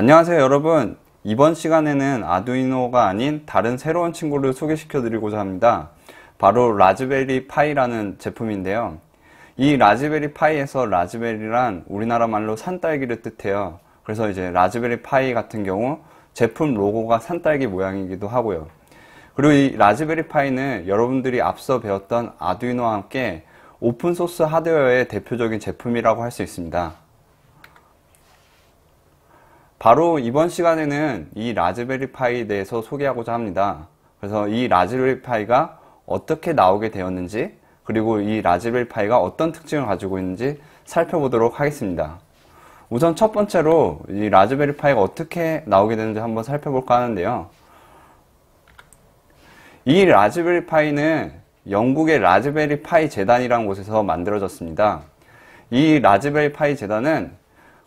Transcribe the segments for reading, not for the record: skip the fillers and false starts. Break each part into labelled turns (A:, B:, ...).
A: 안녕하세요 여러분. 이번 시간에는 아두이노가 아닌 다른 새로운 친구를 소개시켜 드리고자 합니다. 바로 라즈베리 파이라는 제품인데요. 이 라즈베리 파이에서 라즈베리란 우리나라 말로 산딸기를 뜻해요. 그래서 이제 라즈베리 파이 같은 경우 제품 로고가 산딸기 모양이기도 하고요. 그리고 이 라즈베리 파이는 여러분들이 앞서 배웠던 아두이노와 함께 오픈소스 하드웨어의 대표적인 제품이라고 할 수 있습니다. 바로 이번 시간에는 이 라즈베리 파이에 대해서 소개하고자 합니다. 그래서 이 라즈베리 파이가 어떻게 나오게 되었는지, 그리고 이 라즈베리 파이가 어떤 특징을 가지고 있는지 살펴보도록 하겠습니다. 우선 첫 번째로 이 라즈베리 파이가 어떻게 나오게 되는지 한번 살펴볼까 하는데요. 이 라즈베리 파이는 영국의 라즈베리 파이 재단이라는 곳에서 만들어졌습니다. 이 라즈베리 파이 재단은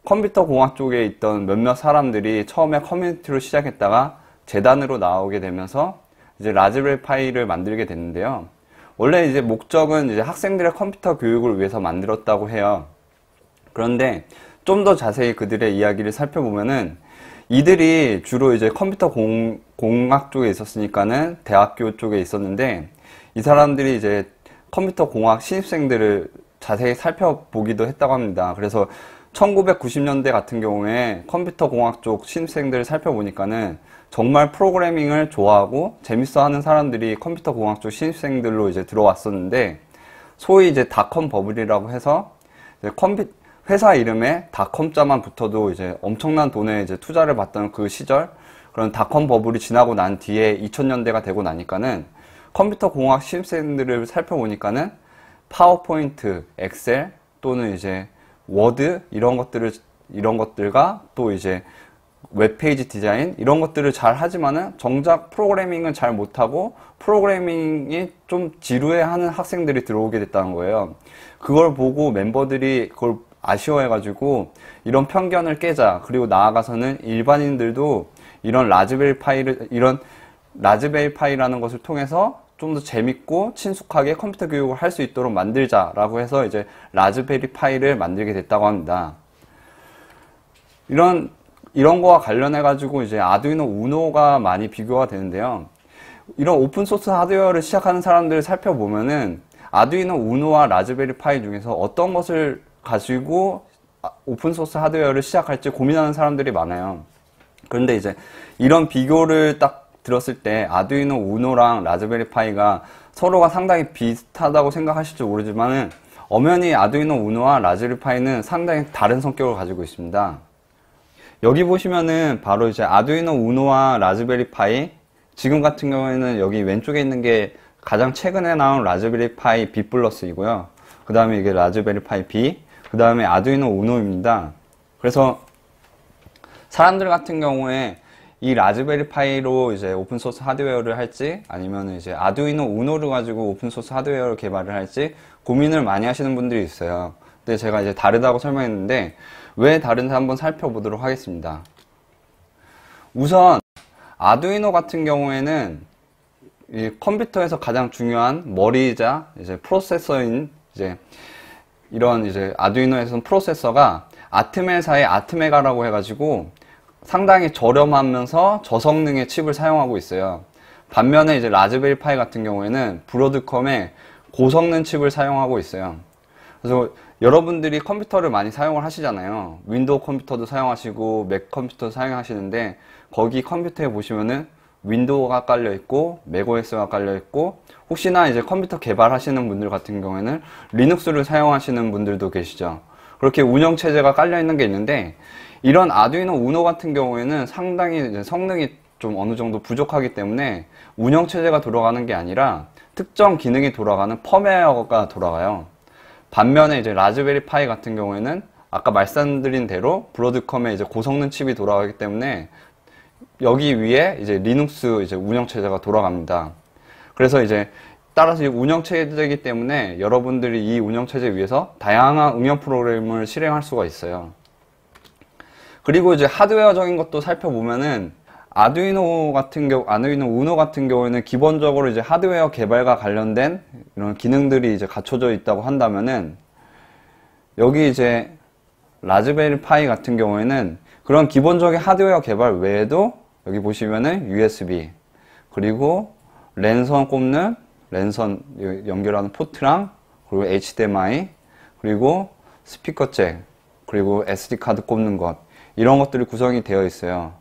A: 컴퓨터 공학 쪽에 있던 몇몇 사람들이 처음에 커뮤니티로 시작했다가 재단으로 나오게 되면서 이제 라즈베리 파이를 만들게 됐는데요. 원래 이제 목적은 이제 학생들의 컴퓨터 교육을 위해서 만들었다고 해요. 그런데 좀 더 자세히 그들의 이야기를 살펴보면은 이들이 주로 이제 컴퓨터 공학 쪽에 있었으니까는 대학교 쪽에 있었는데, 이 사람들이 이제 컴퓨터 공학 신입생들을 자세히 살펴보기도 했다고 합니다. 그래서 1990년대 같은 경우에 컴퓨터 공학 쪽 신입생들을 살펴보니까는 정말 프로그래밍을 좋아하고 재밌어 하는 사람들이 컴퓨터 공학 쪽 신입생들로 이제 들어왔었는데, 소위 이제 닷컴 버블이라고 해서 이제 회사 이름에 닷컴자만 붙어도 이제 엄청난 돈에 이제 투자를 받던 그 시절, 그런 닷컴 버블이 지나고 난 뒤에 2000년대가 되고 나니까는 컴퓨터 공학 신입생들을 살펴보니까는 파워포인트, 엑셀 또는 이제 워드 이런 것들과 또 이제 웹페이지 디자인 이런 것들을 잘 하지만은 정작 프로그래밍은 잘 못하고 프로그래밍이 좀 지루해하는 학생들이 들어오게 됐다는 거예요. 그걸 보고 member들이 그걸 아쉬워해가지고 이런 편견을 깨자, 그리고 나아가서는 일반인들도 이런 라즈베리 파이라는 것을 통해서 좀 더 재밌고 친숙하게 컴퓨터 교육을 할 수 있도록 만들자라고 해서 이제 라즈베리 파이를 만들게 됐다고 합니다. 이런 거와 관련해 가지고 이제 아두이노 우노가 많이 비교가 되는데요. 이런 오픈소스 하드웨어를 시작하는 사람들을 살펴보면은 아두이노 우노와 라즈베리 파이 중에서 어떤 것을 가지고 오픈소스 하드웨어를 시작할지 고민하는 사람들이 많아요. 그런데 이제 이런 비교를 딱 들었을 때 아두이노 우노랑 라즈베리 파이가 서로가 상당히 비슷하다고 생각하실지 모르지만은 엄연히 아두이노 우노와 라즈베리 파이는 상당히 다른 성격을 가지고 있습니다. 여기 보시면은 바로 이제 아두이노 우노와 라즈베리 파이, 지금 같은 경우에는 여기 왼쪽에 있는 게 가장 최근에 나온 라즈베리 파이 B 플러스이고요. 그 다음에 이게 라즈베리 파이 B, 그 다음에 아두이노 우노입니다. 그래서 사람들 같은 경우에 이 라즈베리 파이로 이제 오픈소스 하드웨어를 할지 아니면 이제 아두이노 우노를 가지고 오픈소스 하드웨어를 개발을 할지 고민을 많이 하시는 분들이 있어요. 근데 제가 이제 다르다고 설명했는데 왜 다른지 한번 살펴보도록 하겠습니다. 우선 아두이노 같은 경우에는 이 컴퓨터에서 가장 중요한 머리이자 이제 프로세서인 이제 이런 이제 아두이노에서는 프로세서가 아트메사의 아트메가라고 해가지고 상당히 저렴하면서 저성능의 칩을 사용하고 있어요. 반면에 이제 라즈베리 파이 같은 경우에는 브로드컴의 고성능 칩을 사용하고 있어요. 그래서 여러분들이 컴퓨터를 많이 사용을 하시잖아요. 윈도우 컴퓨터도 사용하시고 맥 컴퓨터도 사용하시는데 거기 컴퓨터에 보시면은 윈도우가 깔려 있고 맥OS가 깔려 있고, 혹시나 이제 컴퓨터 개발하시는 분들 같은 경우에는 리눅스를 사용하시는 분들도 계시죠. 그렇게 운영체제가 깔려 있는 게 있는데, 이런 아두이노 우노 같은 경우에는 상당히 이제 성능이 좀 어느 정도 부족하기 때문에 운영체제가 돌아가는 게 아니라 특정 기능이 돌아가는 펌웨어가 돌아가요. 반면에 이제 라즈베리 파이 같은 경우에는 아까 말씀드린 대로 브로드컴의 이제 고성능 칩이 돌아가기 때문에 여기 위에 이제 리눅스 이제 운영체제가 돌아갑니다. 그래서 이제 따라서 이 운영체제이기 때문에 여러분들이 이 운영체제 위에서 다양한 응용 프로그램을 실행할 수가 있어요. 그리고 이제 하드웨어적인 것도 살펴보면은 아두이노 우노 같은 경우에는 기본적으로 이제 하드웨어 개발과 관련된 이런 기능들이 이제 갖춰져 있다고 한다면은, 여기 이제 라즈베리 파이 같은 경우에는 그런 기본적인 하드웨어 개발 외에도 여기 보시면은 USB, 그리고 랜선 꼽는 랜선 연결하는 포트랑, 그리고 HDMI, 그리고 스피커 잭, 그리고 SD 카드 꼽는 것, 이런 것들이 구성이 되어 있어요.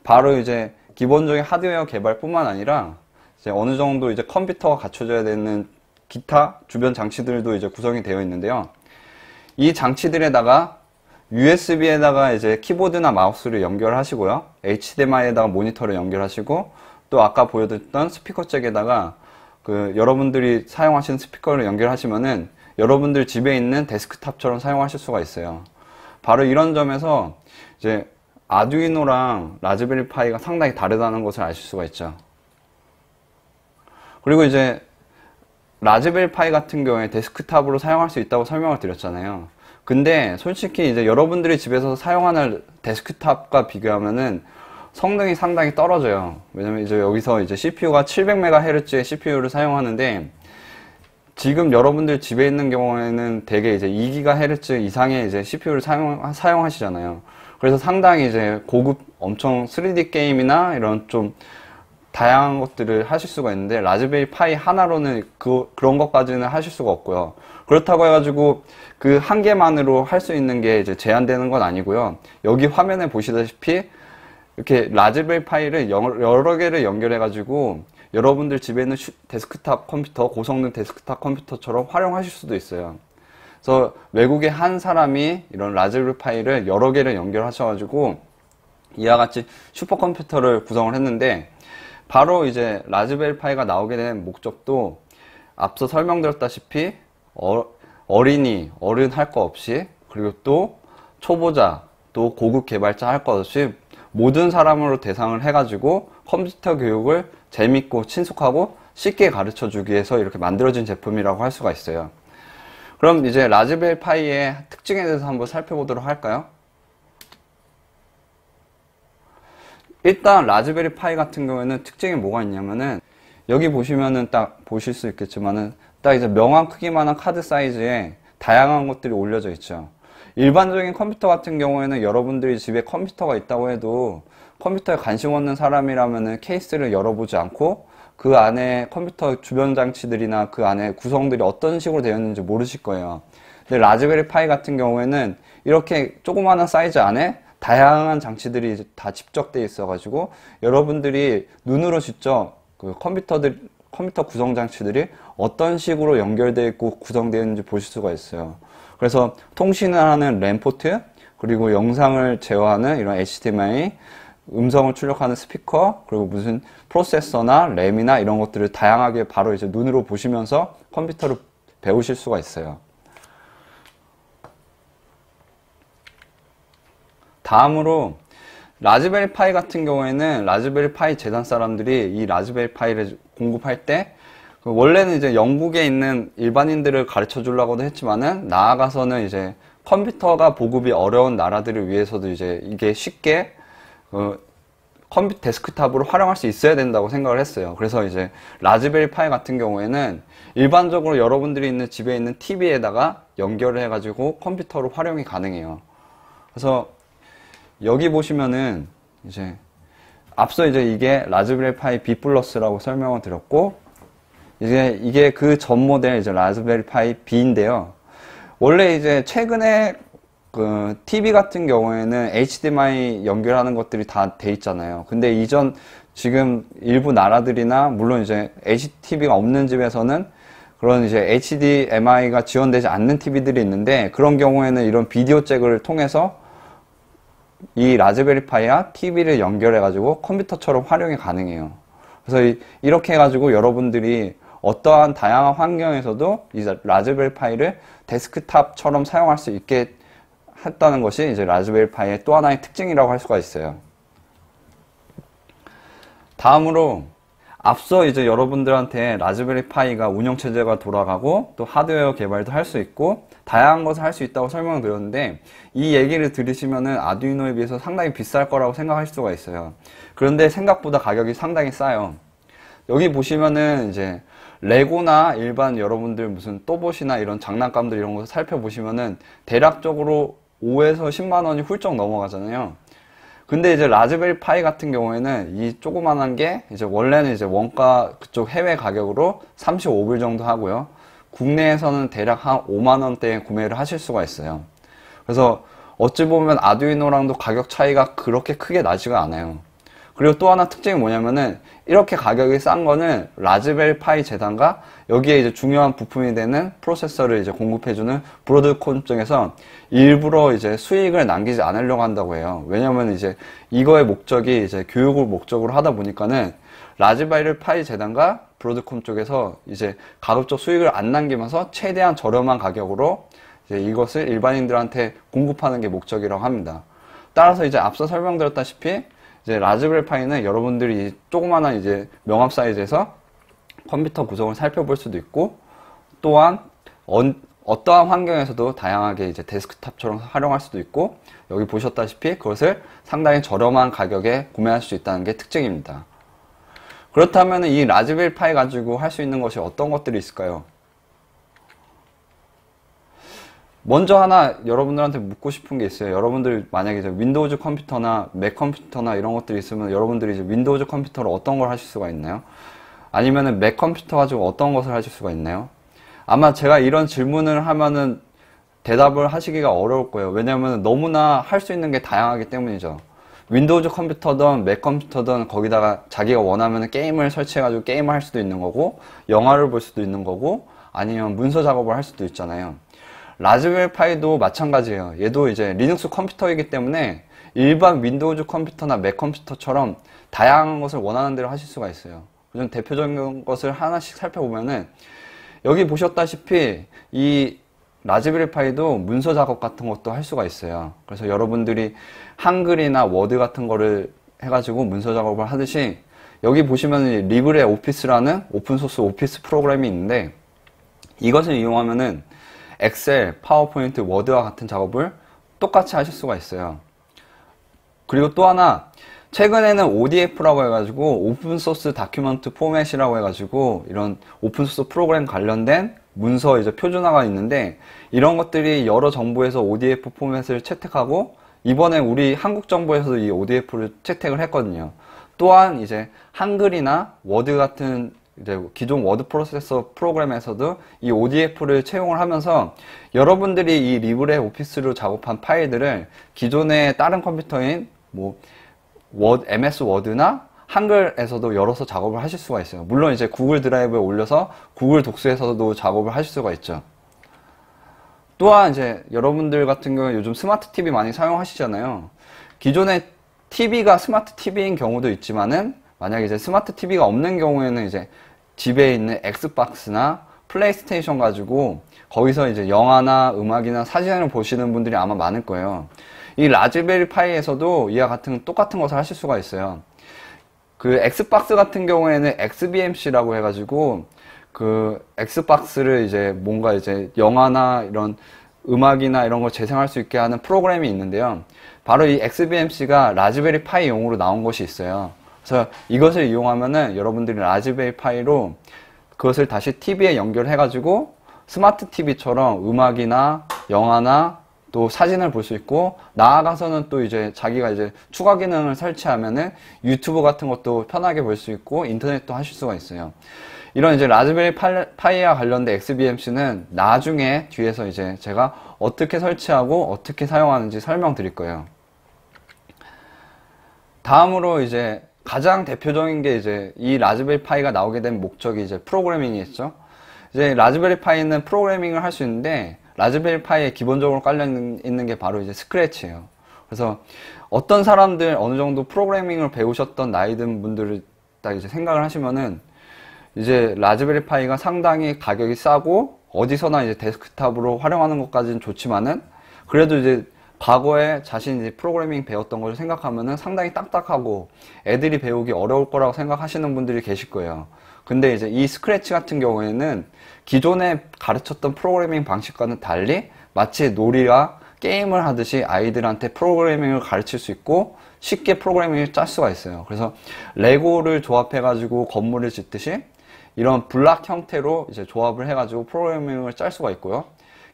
A: 바로 이제 기본적인 하드웨어 개발뿐만 아니라 이제 어느 정도 이제 컴퓨터가 갖춰져야 되는 기타 주변 장치들도 이제 구성이 되어 있는데요. 이 장치들에다가 USB에다가 이제 키보드나 마우스를 연결하시고요. HDMI에다가 모니터를 연결하시고, 또 아까 보여드렸던 스피커 잭에다가 그 여러분들이 사용하시는 스피커를 연결하시면은 여러분들 집에 있는 데스크탑처럼 사용하실 수가 있어요. 바로 이런 점에서 이제 아두이노랑 라즈베리 파이가 상당히 다르다는 것을 아실 수가 있죠. 그리고 이제 라즈베리 파이 같은 경우에 데스크탑으로 사용할 수 있다고 설명을 드렸잖아요. 근데 솔직히 이제 여러분들이 집에서 사용하는 데스크탑과 비교하면은 성능이 상당히 떨어져요. 왜냐면 이제 여기서 이제 CPU가 700MHz의 CPU를 사용하는데, 지금 여러분들 집에 있는 경우에는 대개 이제 2GHz 이상의 이제 CPU를 사용하시잖아요. 그래서 상당히 이제 고급 엄청 3D 게임이나 이런 좀 다양한 것들을 하실 수가 있는데, 라즈베리 파이 하나로는 그런 것까지는 하실 수가 없고요. 그렇다고 해가지고 그 한 개만으로 할 수 있는 게 이제 제한되는 건 아니고요. 여기 화면에 보시다시피 이렇게 라즈베리 파이를 여러 개를 연결해가지고 여러분들 집에 있는 데스크탑 컴퓨터, 고성능 데스크탑 컴퓨터처럼 활용하실 수도 있어요. 그래서 외국의 한 사람이 이런 라즈베리 파이를 여러 개를 연결하셔가지고 이와 같이 슈퍼컴퓨터를 구성을 했는데, 바로 이제 라즈베리 파이가 나오게 된 목적도 앞서 설명드렸다시피 어린이, 어른 할 거 없이, 그리고 또 초보자, 또 고급 개발자 할 거 없이 모든 사람으로 대상을 해가지고 컴퓨터 교육을 재밌고 친숙하고 쉽게 가르쳐 주기 위해서 이렇게 만들어진 제품이라고 할 수가 있어요. 그럼 이제 라즈베리 파이의 특징에 대해서 한번 살펴보도록 할까요? 일단 라즈베리 파이 같은 경우에는 특징이 뭐가 있냐면은, 여기 보시면은 딱 보실 수 있겠지만은 딱 이제 명암 크기만한 카드 사이즈에 다양한 것들이 올려져 있죠. 일반적인 컴퓨터 같은 경우에는 여러분들이 집에 컴퓨터가 있다고 해도 컴퓨터에 관심 없는 사람이라면은 케이스를 열어보지 않고 그 안에 컴퓨터 주변 장치들이나 그 안에 구성들이 어떤 식으로 되어 있는지 모르실 거예요. 근데 라즈베리 파이 같은 경우에는 이렇게 조그마한 사이즈 안에 다양한 장치들이 다 집적되어 있어 가지고 여러분들이 눈으로 직접 그 컴퓨터 구성 장치들이 어떤 식으로 연결되어 있고 구성되어 있는지 보실 수가 있어요. 그래서 통신을 하는 랜 포트, 그리고 영상을 제어하는 이런 HDMI, 음성을 출력하는 스피커, 그리고 무슨 프로세서나 램이나 이런 것들을 다양하게 바로 이제 눈으로 보시면서 컴퓨터를 배우실 수가 있어요. 다음으로 라즈베리 파이 같은 경우에는 라즈베리 파이 재단 사람들이 이 라즈베리 파이를 공급할 때 원래는 이제 영국에 있는 일반인들을 가르쳐 주려고도 했지만은 나아가서는 이제 컴퓨터가 보급이 어려운 나라들을 위해서도 이제 이게 쉽게 컴퓨터 데스크탑으로 활용할 수 있어야 된다고 생각을 했어요. 그래서 이제 라즈베리 파이 같은 경우에는 일반적으로 여러분들이 있는 집에 있는 TV에다가 연결을 해가지고 컴퓨터로 활용이 가능해요. 그래서 여기 보시면은 이제 앞서 이제 이게 라즈베리 파이 B 플러스라고 설명을 드렸고, 이게 그 전 모델 이제 라즈베리 파이 B인데요. 원래 이제 최근에 그 TV 같은 경우에는 HDMI 연결하는 것들이 다 돼 있잖아요. 근데 이전 지금 일부 나라들이나 물론 이제 HTV가 없는 집에서는 그런 이제 HDMI가 지원되지 않는 TV들이 있는데, 그런 경우에는 이런 비디오 잭을 통해서 이 라즈베리 파이와 TV를 연결해 가지고 컴퓨터처럼 활용이 가능해요. 그래서 이렇게 해 가지고 여러분들이 어떠한 다양한 환경에서도 이 라즈베리 파이를 데스크탑처럼 사용할 수 있게 했다는 것이 이제 라즈베리 파이의 또 하나의 특징이라고 할 수가 있어요. 다음으로 앞서 이제 여러분들한테 라즈베리 파이가 운영체제가 돌아가고 또 하드웨어 개발도 할 수 있고 다양한 것을 할 수 있다고 설명을 드렸는데, 이 얘기를 들으시면은 아두이노에 비해서 상당히 비쌀 거라고 생각하실 수가 있어요. 그런데 생각보다 가격이 상당히 싸요. 여기 보시면은 이제 레고나 일반 여러분들 무슨 또봇이나 이런 장난감들 이런 거 살펴보시면은 대략적으로 5에서 10만 원이 훌쩍 넘어가잖아요. 근데 이제 라즈베리 파이 같은 경우에는 이 조그만한 게 이제 원래는 이제 원가 그쪽 해외 가격으로 35불 정도 하고요. 국내에서는 대략 한 5만 원대에 구매를 하실 수가 있어요. 그래서 어찌 보면 아두이노랑도 가격 차이가 그렇게 크게 나지가 않아요. 그리고 또 하나 특징이 뭐냐면은 이렇게 가격이 싼 거는 라즈베리 파이 재단과 여기에 이제 중요한 부품이 되는 프로세서를 이제 공급해주는 브로드콤 쪽에서 일부러 이제 수익을 남기지 않으려고 한다고 해요. 왜냐면 이제 이거의 목적이 이제 교육을 목적으로 하다 보니까는 라즈베리 파이 재단과 브로드콤 쪽에서 이제 가급적 수익을 안 남기면서 최대한 저렴한 가격으로 이제 이것을 일반인들한테 공급하는 게 목적이라고 합니다. 따라서 이제 앞서 설명드렸다시피 이제 라즈베리 파이는 여러분들이 조그마한 이제 명함 사이즈에서 컴퓨터 구성을 살펴볼 수도 있고, 또한 어떠한 환경에서도 다양하게 이제 데스크탑처럼 활용할 수도 있고, 여기 보셨다시피 그것을 상당히 저렴한 가격에 구매할 수 있다는 게 특징입니다. 그렇다면 이 라즈베리 파이 가지고 할 수 있는 것이 어떤 것들이 있을까요? 먼저 하나 여러분들한테 묻고 싶은 게 있어요. 여러분들 만약에 이제 윈도우즈 컴퓨터나 맥 컴퓨터나 이런 것들이 있으면 여러분들이 이제 윈도우즈 컴퓨터로 어떤 걸 하실 수가 있나요? 아니면은 맥 컴퓨터 가지고 어떤 것을 하실 수가 있나요? 아마 제가 이런 질문을 하면은 대답을 하시기가 어려울 거예요. 왜냐하면 너무나 할 수 있는 게 다양하기 때문이죠. 윈도우즈 컴퓨터든 맥 컴퓨터든 거기다가 자기가 원하면 게임을 설치해가지고 게임을 할 수도 있는 거고, 영화를 볼 수도 있는 거고, 아니면 문서 작업을 할 수도 있잖아요. 라즈베리 파이도 마찬가지예요. 얘도 이제 리눅스 컴퓨터이기 때문에 일반 윈도우즈 컴퓨터나 맥 컴퓨터처럼 다양한 것을 원하는 대로 하실 수가 있어요. 좀 대표적인 것을 하나씩 살펴보면은 여기 보셨다시피 이 라즈베리 파이도 문서 작업 같은 것도 할 수가 있어요. 그래서 여러분들이 한글이나 워드 같은 거를 해가지고 문서 작업을 하듯이 여기 보시면 리브레 오피스라는 오픈소스 오피스 프로그램이 있는데, 이것을 이용하면은 엑셀, 파워포인트, 워드와 같은 작업을 똑같이 하실 수가 있어요. 그리고 또 하나, 최근에는 ODF라고 해가지고 오픈소스 다큐먼트 포맷이라고 해가지고 이런 오픈소스 프로그램 관련된 문서 이제 표준화가 있는데, 이런 것들이 여러 정부에서 ODF 포맷을 채택하고 이번에 우리 한국 정부에서도 이 ODF를 채택을 했거든요. 또한 이제 한글이나 워드 같은 이제 기존 워드 프로세서 프로그램에서도 이 ODF를 채용을 하면서 여러분들이 이 리브레 오피스로 작업한 파일들을 기존의 다른 컴퓨터인 뭐 MS 워드나 한글에서도 열어서 작업을 하실 수가 있어요. 물론 이제 구글 드라이브에 올려서 구글 독스에서도 작업을 하실 수가 있죠. 또한 이제 여러분들 같은 경우에 요즘 스마트 TV 많이 사용하시잖아요. 기존의 TV가 스마트 TV인 경우도 있지만은 만약에 이제 스마트 TV가 없는 경우에는 이제 집에 있는 엑스박스나 플레이스테이션 가지고 거기서 이제 영화나 음악이나 사진을 보시는 분들이 아마 많을 거예요. 이 라즈베리 파이에서도 이와 같은 똑같은 것을 하실 수가 있어요. 그 엑스박스 같은 경우에는 XBMC라고 해가지고 그 엑스박스를 이제 뭔가 이제 영화나 이런 음악이나 이런 걸 재생할 수 있게 하는 프로그램이 있는데요. 바로 이 XBMC가 라즈베리 파이용으로 나온 것이 있어요. 그래서 이것을 이용하면은 여러분들이 라즈베리 파이로 그것을 다시 TV에 연결해가지고 스마트 TV처럼 음악이나 영화나 또 사진을 볼 수 있고, 나아가서는 또 이제 자기가 이제 추가 기능을 설치하면은 유튜브 같은 것도 편하게 볼 수 있고 인터넷도 하실 수가 있어요. 이런 이제 라즈베리 파이와 관련된 XBMC는 나중에 뒤에서 이제 제가 어떻게 설치하고 어떻게 사용하는지 설명드릴 거예요. 다음으로 이제 가장 대표적인 게 이제 이 라즈베리 파이가 나오게 된 목적이 이제 프로그래밍이겠죠. 이제 라즈베리 파이는 프로그래밍을 할 수 있는데, 라즈베리 파이에 기본적으로 깔려 있는 게 바로 이제 스크래치예요. 그래서 어떤 사람들 어느 정도 프로그래밍을 배우셨던 나이 든 분들을 딱 이제 생각을 하시면은 이제 라즈베리 파이가 상당히 가격이 싸고 어디서나 이제 데스크탑으로 활용하는 것까지는 좋지만은 그래도 이제 과거에 자신이 이제 프로그래밍 배웠던 걸 생각하면은 상당히 딱딱하고 애들이 배우기 어려울 거라고 생각하시는 분들이 계실 거예요. 근데 이제 이 스크래치 같은 경우에는 기존에 가르쳤던 프로그래밍 방식과는 달리 마치 놀이와 게임을 하듯이 아이들한테 프로그래밍을 가르칠 수 있고 쉽게 프로그래밍을 짤 수가 있어요. 그래서 레고를 조합해가지고 건물을 짓듯이 이런 블락 형태로 이제 조합을 해가지고 프로그래밍을 짤 수가 있고요.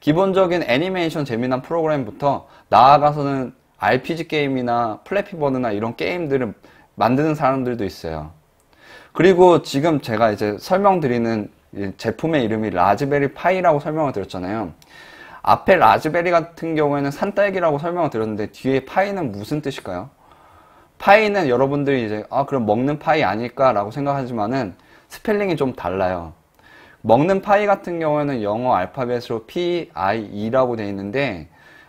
A: 기본적인 애니메이션 재미난 프로그램부터 나아가서는 RPG 게임이나 플래피버드나 이런 게임들을 만드는 사람들도 있어요. 그리고 지금 제가 이제 설명드리는 제품의 이름이 라즈베리 파이라고 설명을 드렸잖아요. 앞에 라즈베리 같은 경우에는 산딸기라고 설명을 드렸는데 뒤에 파이는 무슨 뜻일까요? 파이는 여러분들이 이제 그럼 먹는 파이 아닐까라고 생각하지만은 스펠링이 좀 달라요. 먹는 파이 같은 경우에는 영어 알파벳으로 PIE라고 되어 있는데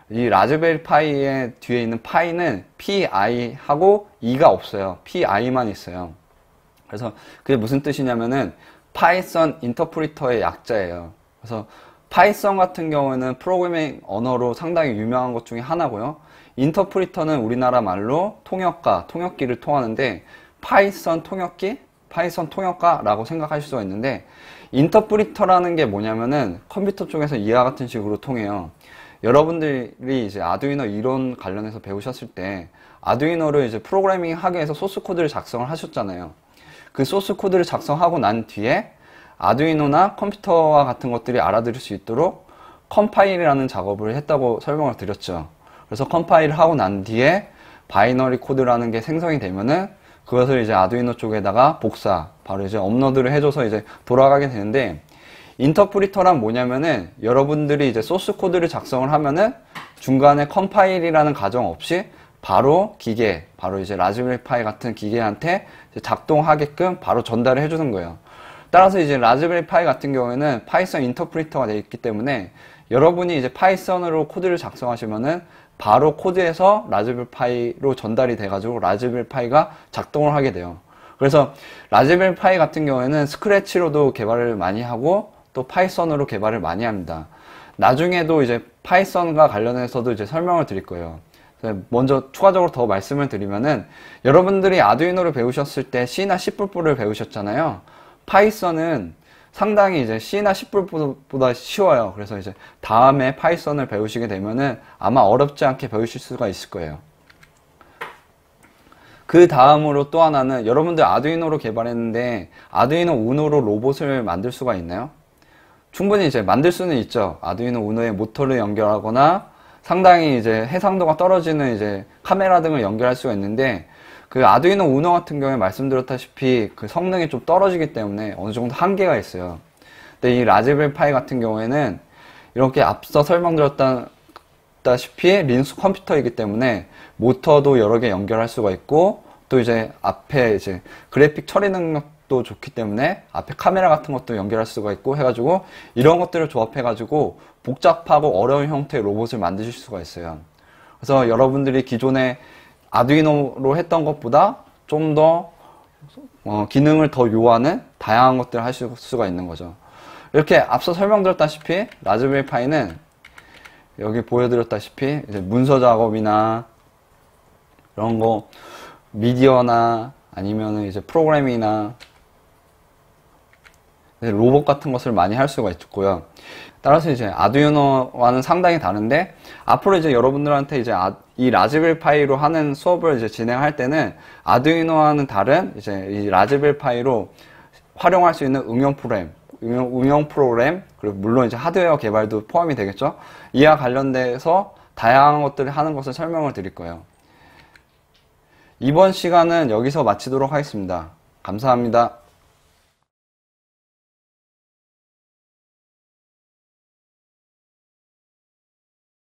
A: 이 라즈베리 파이의 뒤에 있는 파이는 PI하고 E가 없어요. PI만 있어요. 그래서 그게 무슨 뜻이냐면은 파이썬 인터프리터의 약자예요. 그래서 파이썬 같은 경우에는 프로그래밍 언어로 상당히 유명한 것 중에 하나고요. 인터프리터는 우리나라 말로 통역가, 통역기를 통하는데 파이썬 통역기? 파이썬 통역가라고 생각하실 수가 있는데 인터프리터라는 게 뭐냐면은 컴퓨터 쪽에서 이와 같은 식으로 통해요. 여러분들이 이제 아두이노 이론 관련해서 배우셨을 때 아두이노를 이제 프로그래밍 하기 위해서 소스 코드를 작성을 하셨잖아요. 그 소스 코드를 작성하고 난 뒤에 아두이노나 컴퓨터와 같은 것들이 알아들을 수 있도록 컴파일이라는 작업을 했다고 설명을 드렸죠. 그래서 컴파일을 하고 난 뒤에 바이너리 코드라는 게 생성이 되면은 그것을 이제 아두이노 쪽에다가 복사, 바로 이제 업로드를 해줘서 이제 돌아가게 되는데 인터프리터란 뭐냐면은 여러분들이 이제 소스 코드를 작성을 하면은 중간에 컴파일이라는 과정 없이 바로 기계, 바로 이제 라즈베리 파이 같은 기계한테 작동하게끔 바로 전달을 해주는 거예요. 따라서 이제 라즈베리 파이 같은 경우에는 파이썬 인터프리터가 되어 있기 때문에 여러분이 이제 파이썬으로 코드를 작성하시면은 바로 코드에서 라즈베리 파이로 전달이 돼가지고 라즈베리 파이가 작동을 하게 돼요. 그래서 라즈베리 파이 같은 경우에는 스크래치로도 개발을 많이 하고 또 파이썬으로 개발을 많이 합니다. 나중에도 이제 파이썬과 관련해서도 이제 설명을 드릴 거예요. 먼저 추가적으로 더 말씀을 드리면은 여러분들이 아두이노를 배우셨을 때 C나 C++를 배우셨잖아요. 파이썬은 상당히 이제 C나 C++보다 쉬워요. 그래서 이제 다음에 파이썬을 배우시게 되면은 아마 어렵지 않게 배우실 수가 있을 거예요. 그 다음으로 또 하나는 여러분들 아두이노로 개발했는데 아두이노 우노로 로봇을 만들 수가 있나요? 충분히 이제 만들 수는 있죠. 아두이노 우노에 모터를 연결하거나 상당히 이제 해상도가 떨어지는 이제 카메라 등을 연결할 수가 있는데 그 아두이노 우노 같은 경우에 말씀드렸다시피 그 성능이 좀 떨어지기 때문에 어느 정도 한계가 있어요. 근데 이 라즈베리 파이 같은 경우에는 이렇게 앞서 설명드렸다시피 린스 컴퓨터이기 때문에 모터도 여러 개 연결할 수가 있고 또 이제 앞에 이제 그래픽 처리 능력도 좋기 때문에 앞에 카메라 같은 것도 연결할 수가 있고 해가지고 이런 것들을 조합해가지고 복잡하고 어려운 형태의 로봇을 만드실 수가 있어요. 그래서 여러분들이 기존에 아두이노로 했던 것보다 좀 더 기능을 더 요하는 다양한 것들을 하실 수가 있는 거죠. 이렇게 앞서 설명드렸다시피 라즈베리 파이는 여기 보여드렸다시피 이제 문서 작업이나 이런 거 미디어나 아니면은 이제 프로그래밍이나 로봇 같은 것을 많이 할 수가 있고요. 따라서 이제 아두이노와는 상당히 다른데 앞으로 이제 여러분들한테 이제 이 라즈베리 파이로 하는 수업을 이제 진행할 때는 아두이노와는 다른 이제 이 라즈베리 파이로 활용할 수 있는 응용 프로그램 그리고 물론 이제 하드웨어 개발도 포함이 되겠죠. 이와 관련돼서 다양한 것들을 하는 것을 설명을 드릴 거예요. 이번 시간은 여기서 마치도록 하겠습니다. 감사합니다.